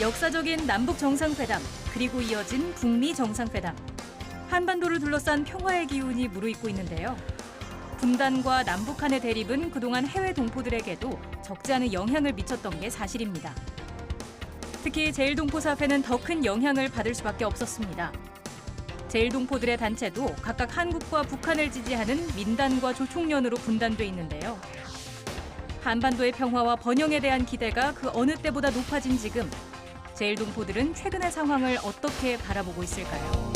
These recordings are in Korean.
역사적인 남북 정상회담, 그리고 이어진 북미 정상회담. 한반도를 둘러싼 평화의 기운이 무르익고 있는데요. 분단과 남북한의 대립은 그동안 해외 동포들에게도 적지 않은 영향을 미쳤던 게 사실입니다. 특히 제1동포사회는 더 큰 영향을 받을 수밖에 없었습니다. 제1동포들의 단체도 각각 한국과 북한을 지지하는 민단과 조총련으로 분단돼 있는데요. 한반도의 평화와 번영에 대한 기대가 그 어느 때보다 높아진 지금, 제1동포들은 최근의 상황을 어떻게 바라보고 있을까요?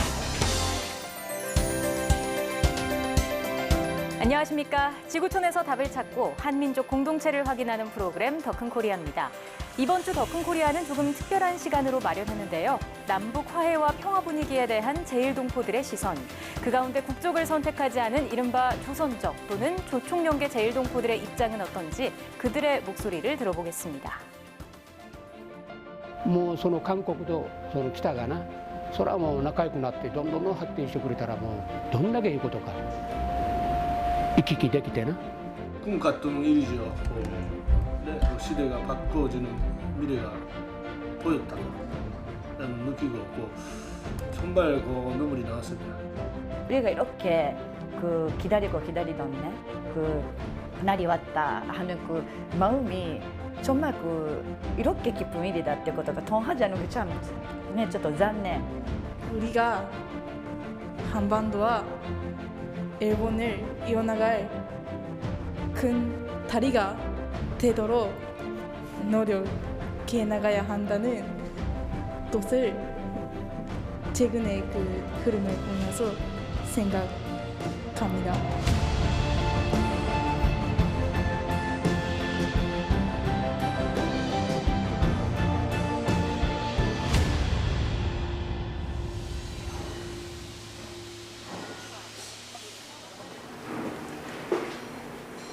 안녕하십니까. 지구촌에서 답을 찾고 한민족 공동체를 확인하는 프로그램 더 큰 코리아입니다. 이번 주 더 큰 코리아는 조금 특별한 시간으로 마련했는데요. 남북 화해와 평화 분위기에 대한 제1동포들의 시선, 그 가운데 국적을 선택하지 않은 이른바 조선적 또는 조총련계 제1동포들의 입장은 어떤지 그들의 목소리를 들어보겠습니다. もうその韓国とその北がな、それはもう仲良くなってどんどん発展してくれたらもうどんだけいいことか行き来できてな. 꿈 같던 일이죠. 네, 시대가 바꿔지는 미래가 보였다는 느끼고 있고 정말 눈물이 나왔습니다. 우리가 이렇게 기다리고 기다리던 날이 왔다 하는 그 마음이 정말 이렇게 기쁜 일이다ってことが 통하지 않은 게 참 네, 좀 잔네. 우리가 한반도와 일본을 이어나갈 큰 다리가 되도록 노력해 나가야 한다는 것을 최근의 그 흐름을 보면서 생각합니다.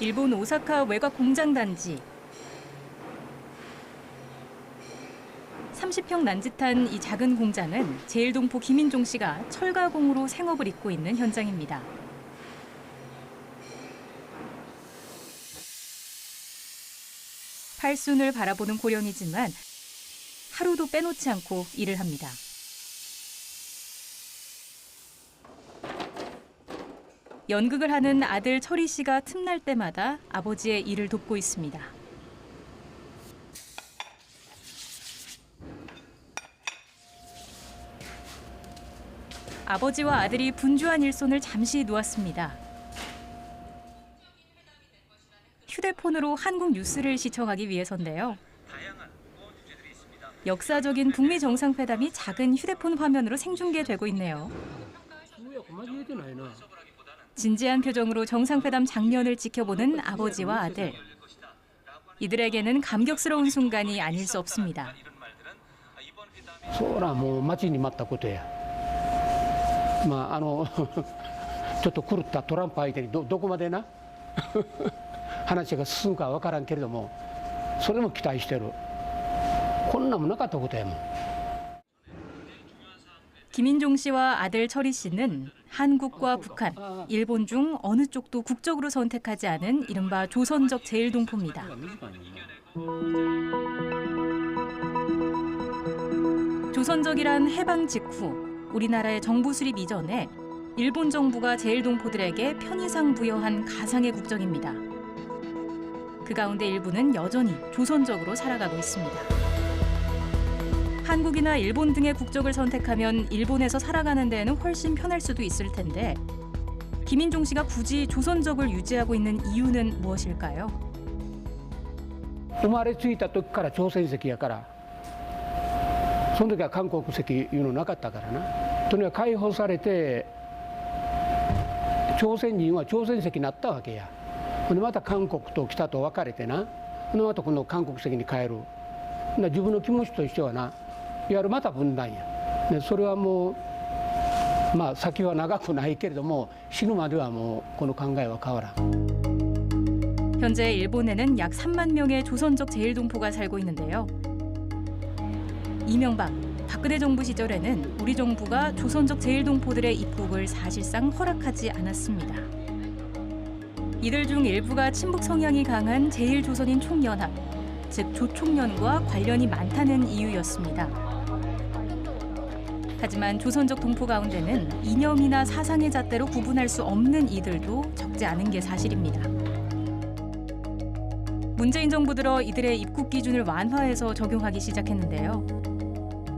일본 오사카 외곽 공장 단지. 30평 난짓한 이 작은 공장은 제1동포 김인종 씨가 철가공으로 생업을 잇고 있는 현장입니다. 팔순을 바라보는 고령이지만 하루도 빼놓지 않고 일을 합니다. 연극을 하는 아들 철희 씨가 틈날 때마다 아버지의 일을 돕고 있습니다. 아버지와 아들이 분주한 일손을 잠시 놓았습니다. 휴대폰으로 한국 뉴스를 시청하기 위해서인데요. 역사적인 북미 정상회담이 작은 휴대폰 화면으로 생중계되고 있네요. 진지한 표정으로 정상회담 장면을 지켜보는 아버지와 아들. 이들에게는 감격스러운 순간이 아닐 수 없습니다. そらもう待ちに待ったことや。まあちょっと狂ったトランプ相手にどこまでな話が進むかわからんけれども、それも期待してる。こんなもなかったことやもん。 김인종 씨와 아들 철희 씨는 한국과 북한, 일본 중 어느 쪽도 국적으로 선택하지 않은 이른바 조선적 제1동포입니다. 조선적이란 해방 직후 우리나라의 정부 수립 이전에 일본 정부가 제1동포들에게 편의상 부여한 가상의 국적입니다. 그 가운데 일부는 여전히 조선적으로 살아가고 있습니다. 한국이나 일본 등의 국적을 선택하면 일본에서 살아가는 데에는 훨씬 편할 수도 있을 텐데 김인종 씨가 굳이 조선적을 유지하고 있는 이유는 무엇일까요? 生まれついた時から朝鮮籍やから、その時は韓国籍いうのなかったからな。とにかく解放されて朝鮮人は朝鮮籍になったわけや。ほんでまた韓国と北と分かれてな。ほんでまたこの韓国籍に変える。自分の気持ちとしてはな。 いわゆるまた分断や。それはもうまあ先は長くないけれども死ぬまではもうこの考えは変わらん. 현재 일본에는 약 3만 명의 조선적 제1동포가 살고 있는데요. 이명박, 박근혜 정부 시절에는 우리 정부가 조선적 제1동포들의 입국을 사실상 허락하지 않았습니다. 이들 중 일부가 친북 성향이 강한 제1조선인 총연합, 즉 조총련과 관련이 많다는 이유였습니다. 하지만 조선적 동포 가운데는 이념이나 사상의 잣대로 구분할 수 없는 이들도 적지 않은 게 사실입니다. 문재인 정부 들어 이들의 입국 기준을 완화해서 적용하기 시작했는데요.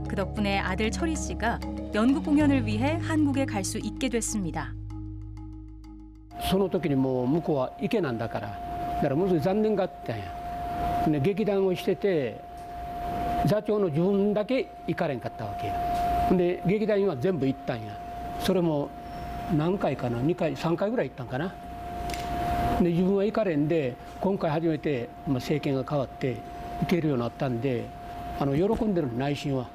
그 덕분에 아들 철희 씨가 연극 공연을 위해 한국에 갈 수 있게 됐습니다. その時にもう向こうは池なんだからだからものすごい残念がったんやで劇団をしてて座長の自分だけ行かれんかったわけやで劇団員は全部行ったんやそれも何回かな2回3回ぐらい行ったんかなで自分は行かれんで今回初めて政権が変わって行けるようになったんで喜んでる内心は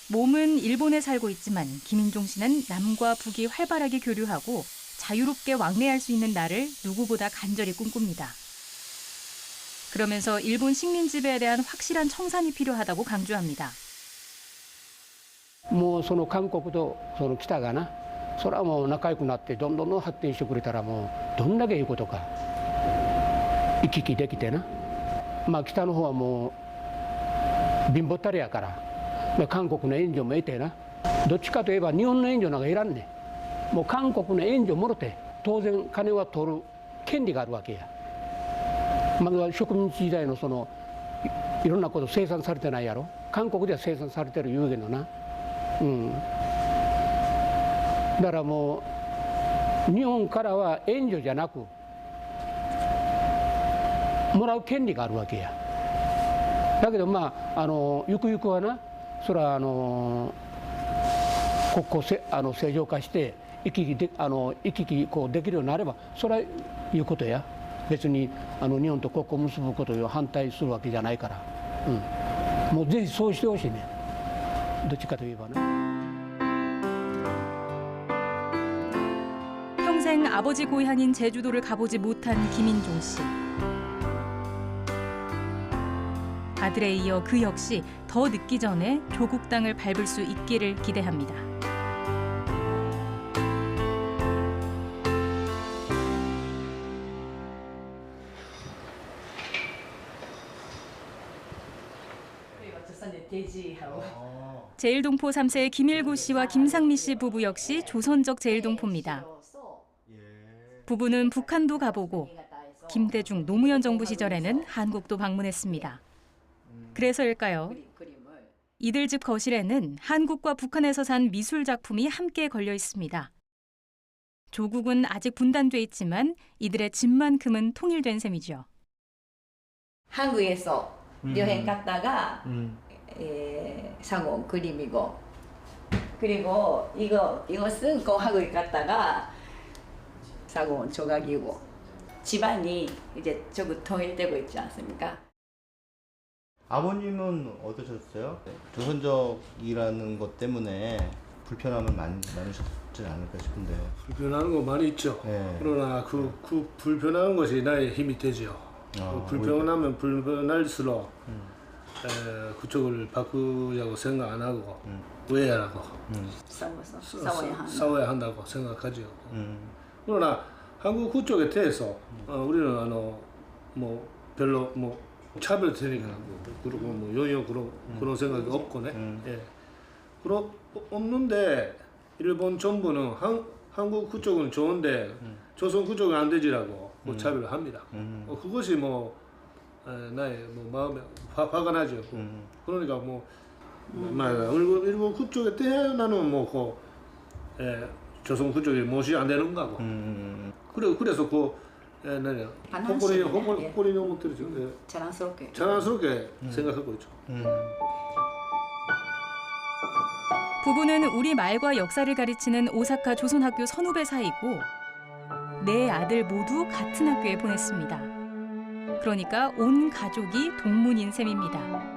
몸은 일본에 살고 있지만 김인종 씨는 남과 북이 활발하게 교류하고 자유롭게 왕래할 수 있는 날을 누구보다 간절히 꿈꿉니다. 그러면서 일본 식민 지배에 대한 확실한 청산이 필요하다고 강조합니다. もうその韓国とその北がなそれはもう仲良くなってどんどん発展してくれたらもうどんだけいいことか行き来できてなまあ北の方はもう貧乏ったれやから韓国の援助も得てなどっちかといえば日本の援助なんかいらんねんもう韓国の援助もろて当然金は取る権利があるわけやまずは植民地時代のそのいろんなこと生産されてないやろ韓国では生産されてる言うけどなだからもう日本からは援助じゃなくもらう権利があるわけやだけどまあゆくゆくはなそれは国交正常化して行き来こうできるようになればそれはいうことや別に日本と国交を結ぶことを反対するわけじゃないから、もうぜひそうしてほしいねどっちかといえばね 평생 아버지 고향인 제주도를 가보지 못한 김인종 씨. 아들에 이어 그 역시 더 늦기 전에 조국 땅을 밟을 수 있기를 기대합니다. 제일동포 3세 김일구 씨와 김상미 씨 부부 역시 조선적 제일동포입니다. 부부는 북한도 가보고 김대중 노무현 정부 시절에는 한국도 방문했습니다. 그래서일까요? 이들 집 거실에는 한국과 북한에서 산 미술 작품이 함께 걸려 있습니다. 조국은 아직 분단돼 있지만 이들의 집만큼은 통일된 셈이죠. 한국에서 여행 갔다가 사고 그림이고 그리고 이것은 한국에 갔다가 사고 조각이고 집안이 이제 조금 통일되고 있지 않습니까? 아버님은 어떠셨어요? 조선족이라는 것 때문에 불편함을 많으셨지 않을까 싶은데. 불편한 거 많이 있죠. 네. 그러나 그 불편한 것이 나의 힘이 되죠. 불편하면 불편할수록 그쪽을 바꾸자고 생각 안 하고 왜 하라고 싸워야 한다고 생각하죠. 그러나 한국 그쪽에 대해서 우리는 뭐 별로 뭐 차별되니까 그리고 뭐 요요 그런 생각이 없고네. 예. 그런 없는데 일본 정부는 한국 그쪽은 좋은데 조선 그쪽은 안 되지라고 뭐 차별을 합니다. 그것이 뭐 나의 뭐 마음에 화가 나죠. 그러니까 뭐 일본 그쪽에 태어나는 뭐 조선 그쪽이 무엇이 안 되는 거고. 그래서 헛소리 너무 들으죠. 자랑스럽게 생각하고 있죠. 부부는 우리말과 역사를 가르치는 오사카 조선학교 선후배 사이고 네 아들 모두 같은 학교에 보냈습니다. 그러니까 온 가족이 동문인 셈입니다.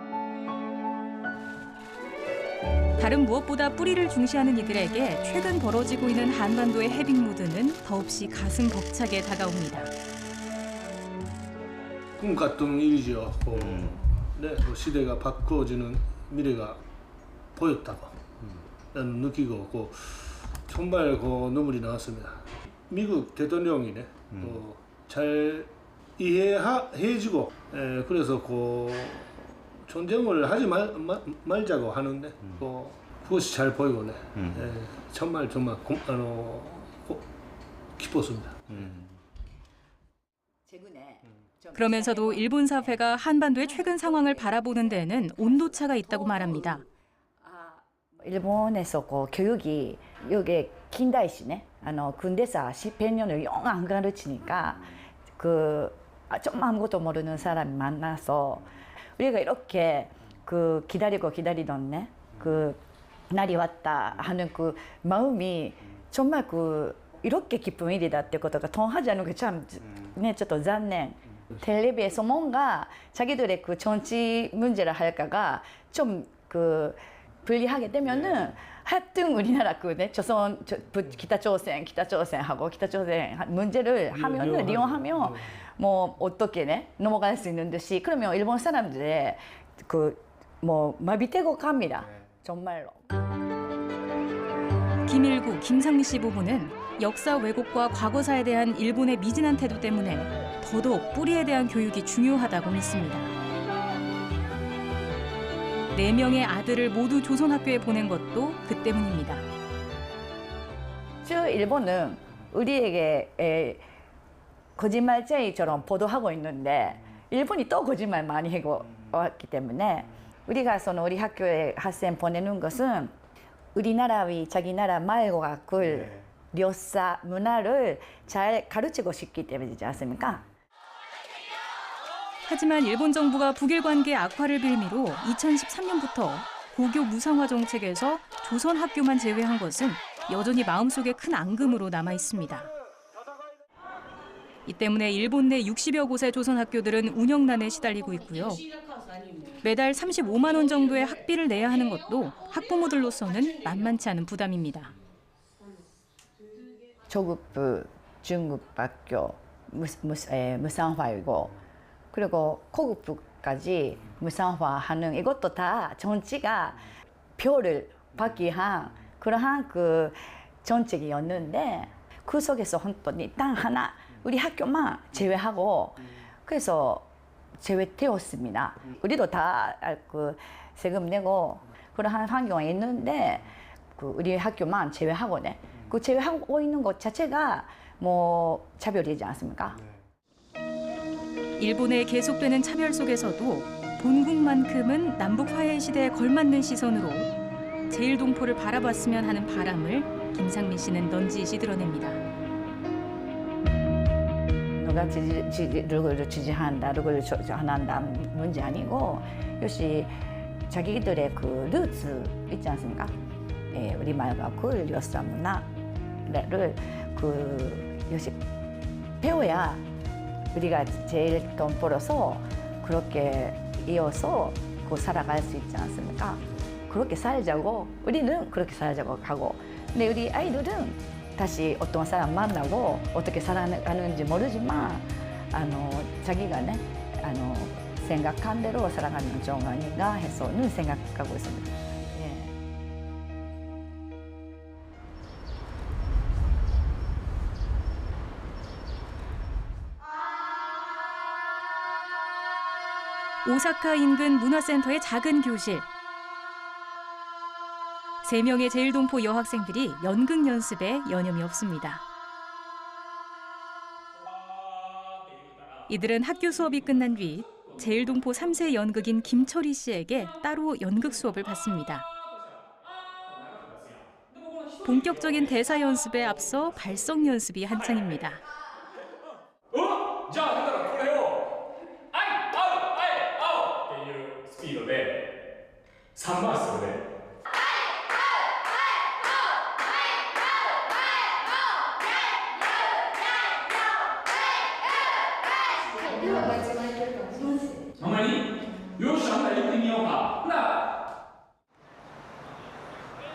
다른 무엇보다 뿌리를 중시하는 이들에게 최근 벌어지고 있는 한반도의 해빙 무드는 더없이 가슴 벅차게 다가옵니다. 꿈 같던 일이죠. 네, 시대가 바꾸어지는 미래가 보였다고 나는 느끼고 정말 눈물이 나왔습니다. 미국 대통령이네 잘 이해해주고 그래서 그 전쟁을 하지 말자고 하는데 그것이 잘 보이고네. 정말 기뻤습니다. 그러면서도 일본 사회가 한반도의 최근 상황을 바라보는 데에는 온도차가 있다고 말합니다. 일본에서 그 교육이 여기近代史ね 군대사 10년을 영 안 가르치니까 좀 아무것도 모르는 사람이 만나서 우리가 이렇게 기다리던 날이 왔다 하는 그 마음이 정말 이렇게 기쁜 일이다ってことが 통하지 않는 게 참 네, ちょっと残念. 텔레비에서 뭔가 자기들의 정치 문제를 할까가 좀 불리하게 되면은 하여튼 우리나라 기타조선하고 기타조선 문제를 하면은 이용하면 뭐 어떻게 넘어갈 수 있는 듯이 그러면 일본 사람들의 마비되고 갑니다. 정말로. 김일구, 김상미 씨 부부는 역사 왜곡과 과거사에 대한 일본의 미진한 태도 때문에 더더욱 뿌리에 대한 교육이 중요하다고 믿습니다. 4명의 아들을 모두 조선학교에 보낸 것도 그 때문입니다. 일본은 우리에게 거짓말쟁이처럼 보도하고 있는데 일본이 또 거짓말 많이 하고 왔기 때문에 우리가 우리 학교에 학생 보내는 것은 우리나라의 자기 나라 말과 역사, 문화를 잘 가르치고 싶기 때문이지 않습니까? 하지만 일본 정부가 북일 관계 악화를 빌미로 2013년부터 고교 무상화 정책에서 조선 학교만 제외한 것은 여전히 마음속에 큰 앙금으로 남아 있습니다. 이 때문에 일본 내 60여 곳의 조선 학교들은 운영난에 시달리고 있고요. 매달 35만 원 정도의 학비를 내야 하는 것도 학부모들로서는 만만치 않은 부담입니다. 초급부, 중급학교 무상화이고 그리고 고급부까지 무상화하는 이것도 다 정치가 표를 받기 위한 그러한 정책이었는데 그 속에서 혼돈이 딱 하나 우리 학교만 제외하고 그래서 제외되었습니다. 우리도 다 세금 내고 그러한 환경이 있는데 우리 학교만 제외하고네. 제외하고 있는 것 자체가 차별이지 않습니까? 일본의 계속되는 차별 속에서도 본국만큼은 남북 화해 시대에 걸맞는 시선으로 제일동포를 바라봤으면 하는 바람을 김상미 씨는 넌지시 드러냅니다. 누가 누구를 지지한다, 누구를 안 한다 문제 아니고 역시 자기들의 루트 있지 않습니까? 우리 말과 역사 문화를 역시 배워야 우리가 제일 동포로서 그렇게 이어서 살아갈 수 있지 않습니까? 그렇게 살자고 우리는 그렇게 살자고 하고 근데 우리 아이들은 다시 어떤 사람 만나고 어떻게 살아가는지 모르지만 자기가 생각한 대로 살아가는 중 아닌가 해서는 생각하고 있습니다. 오사카 인근 문화센터의 작은 교실. 3명의 제일동포 여학생들이 연극 연습에 여념이 없습니다. 이들은 학교 수업이 끝난 뒤 제일동포 3세 연극인 김철희 씨에게 따로 연극 수업을 받습니다. 본격적인 대사 연습에 앞서 발성 연습이 한창입니다. じゃあだからこれを「あいあうあえあお」っていうスピードで3バースで。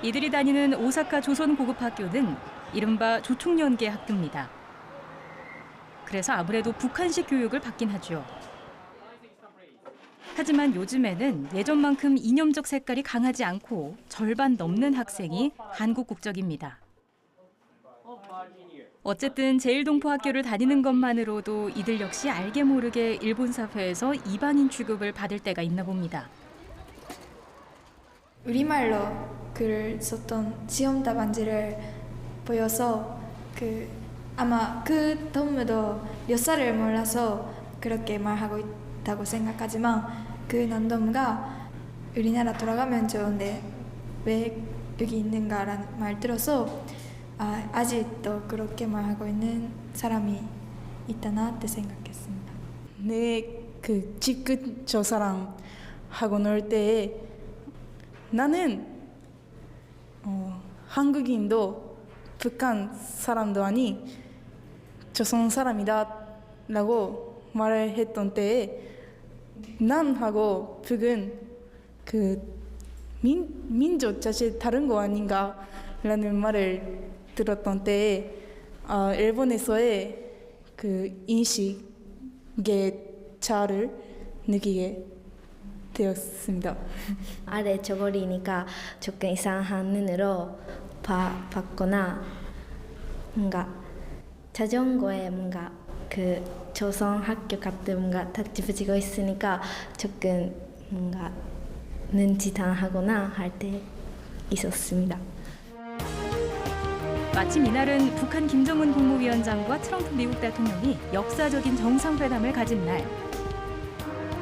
이들이 다니는 오사카 조선 고급학교는 이른바 조총연계 학교입니다. 그래서 아무래도 북한식 교육을 받긴 하죠. 하지만 요즘에는 예전만큼 이념적 색깔이 강하지 않고 절반 넘는 학생이 한국 국적입니다. 어쨌든 제1동포학교를 다니는 것만으로도 이들 역시 알게 모르게 일본 사회에서 이방인 취급을 받을 때가 있나 봅니다. 우리말로 글을 썼던 시험다 반지를 보여서 아마 그 동무도 몇 살을 몰라서 그렇게 말하고 있다고 생각하지만 그 남동무가 우리나라 돌아가면 좋은데 왜 여기 있는가라는 말 들어서 아직도 그렇게 말하고 있는 사람이 있다나って 생각했습니다. 내 집 근처 사람 하고 놀 때 나는 한국인도 북한 사람도 아니 조선 사람이다라고 말을 했던 때에 남하고 북은 민족 자체 다른 거 아닌가라는 말을 들었던 때에 일본에서의 인식의 차를 느끼게 되었습니다. 아래 저거리니까 조금 이상한 눈으로 봤거나 뭔가 자전거에 뭔가 조선 학교 같은 뭔가 타치 붙이고 있으니까 조금 뭔가 눈치당하거나 할 때 있었습니다. 마침 이날은 북한 김정은 국무위원장과 트럼프 미국 대통령이 역사적인 정상회담을 가진 날.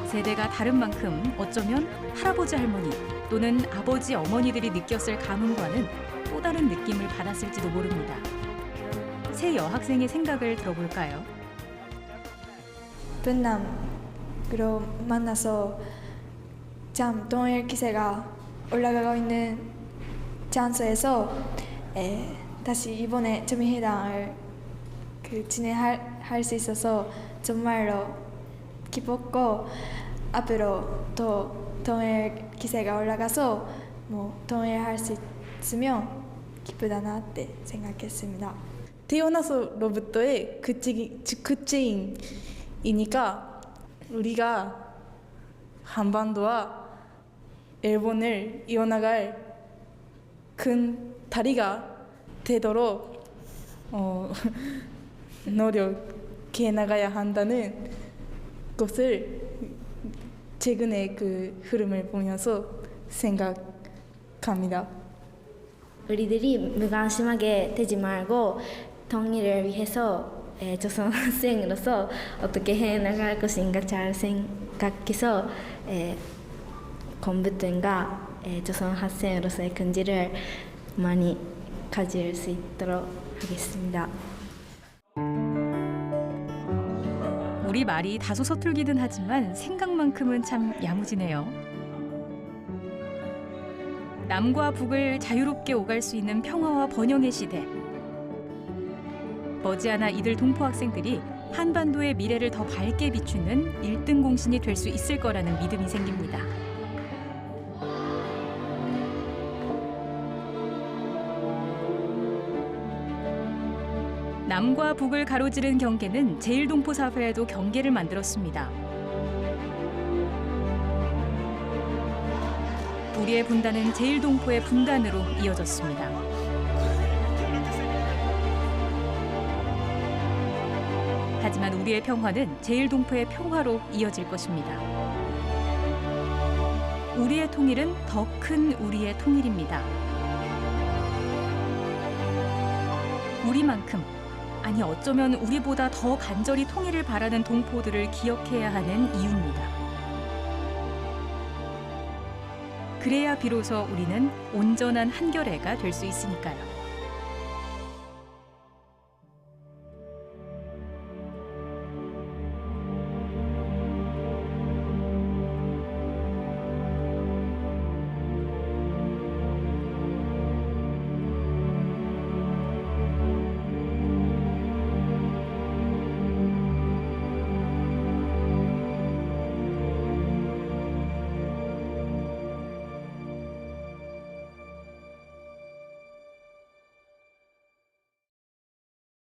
세대가 다른 만큼 어쩌면 할아버지 할머니 또는 아버지 어머니들이 느꼈을 감흥과는 또 다른 느낌을 받았을지도 모릅니다. 새 여학생의 생각을 들어볼까요? 분남으로 만나서 참 동일 기세가 올라가고 있는 장소에서 다시 이번에 정의회담을 진행할 수 있어서 정말로 기뻤고 앞으로 더 동일 기세가 올라가서 동일할 수 있으면 기쁘다나って 생각했습니다. 태어나서로부터의 끝제인이니까 우리가 한반도와 일본을 이어나갈 큰 다리가 되도록 노력해 나가야 한다는 것을 최근의 흐름을 보면서 생각합니다. 우리들이 무관심하게 되지 말고 통일을 위해서 조선 학생으로서 어떻게 해나갈 것인가 잘 생각해서 공부든가 조선 학생으로서의 근지를 많이 가질 수 있도록 하겠습니다. 우리 말이 다소 서툴기는 하지만 생각만큼은 참 야무지네요. 남과 북을 자유롭게 오갈 수 있는 평화와 번영의 시대. 머지않아 이들 동포 학생들이 한반도의 미래를 더 밝게 비추는 1등 공신이 될 수 있을 거라는 믿음이 생깁니다. 남과 북을 가로지른 경계는 제1동포 사회에도 경계를 만들었습니다. 우리의 분단은 제1동포의 분단으로 이어졌습니다. 하지만 우리의 평화는 제1동포의 평화로 이어질 것입니다. 우리의 통일은 더 큰 우리의 통일입니다. 우리만큼, 아니 어쩌면 우리보다 더 간절히 통일을 바라는 동포들을 기억해야 하는 이유입니다. 그래야 비로소 우리는 온전한 한결애가 될 수 있으니까요.